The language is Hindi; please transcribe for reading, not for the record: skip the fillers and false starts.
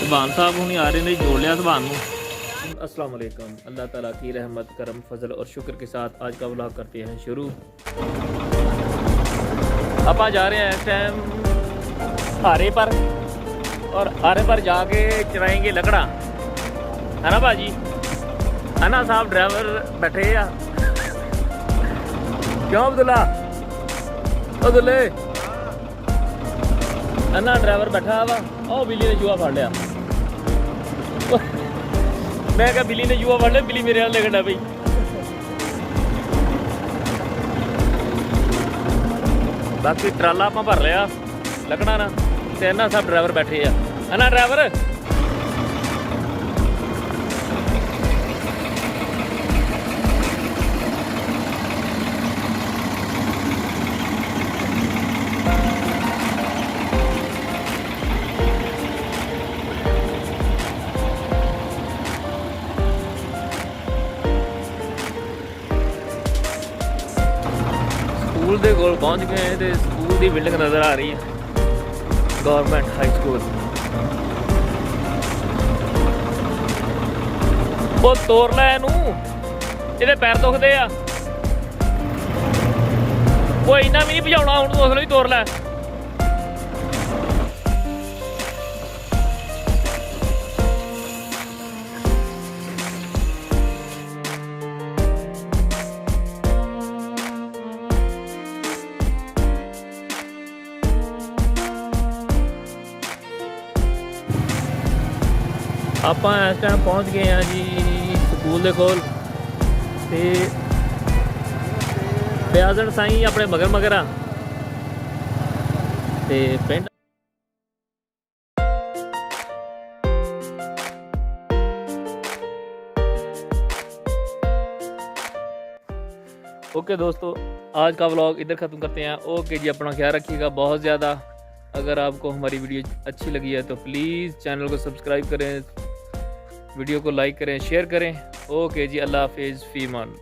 सुभान साहब हुणी आ रहे ने जोड़ लिया सुभान नूं। अस्सलाम वालेकुम। अल्लाह ताला की रहमत करम फजल और शुक्र के साथ आज का व्लॉग करते हैं शुरू। आप जा रहे हैं इस टाइम हारे पर और हारे पर जाके चलाएंगे लकड़ा, है ना भाजी? है ना साहब? ड्राइवर बैठे या क्यों अब्दुल्ला? अब्दुल्ले है ना ड्राइवर बैठा वा। ओ बिल्ली ने जुआ फड़ लिया। मैं क्या बिल्ली ने जुआ फड़ लिया, बिल्ली मेरे हाल लगना भाई। बाकी ट्राला आप भर लिया लगना ना ते ना सब ड्राइवर बैठे है ना ड्राइवर। स्कूल के कोल पहुँच गए हैं तो स्कूल की बिल्डिंग नज़र आ रही है, गवर्नमेंट हाई स्कूल। वो तोड़ लै इनू, ਇਹਦੇ पैर दुखते आ। वो इन्ना भी नहीं भजाउणा हुण, तूं भी तोड़ लै। आप इस टाइम पहुँच गए हैं जी स्कूल के कोल ते ब्याजन साई अपने मगर मगर आ ते पिंड। ओके दोस्तों, आज का व्लॉग इधर ख़त्म करते हैं। ओके जी, अपना ख्याल रखिएगा बहुत ज़्यादा। अगर आपको हमारी वीडियो अच्छी लगी है तो प्लीज़ चैनल को सब्सक्राइब करें, वीडियो को लाइक करें, शेयर करें। ओके जी, अल्लाह हाफिज़, फ़ी अमान।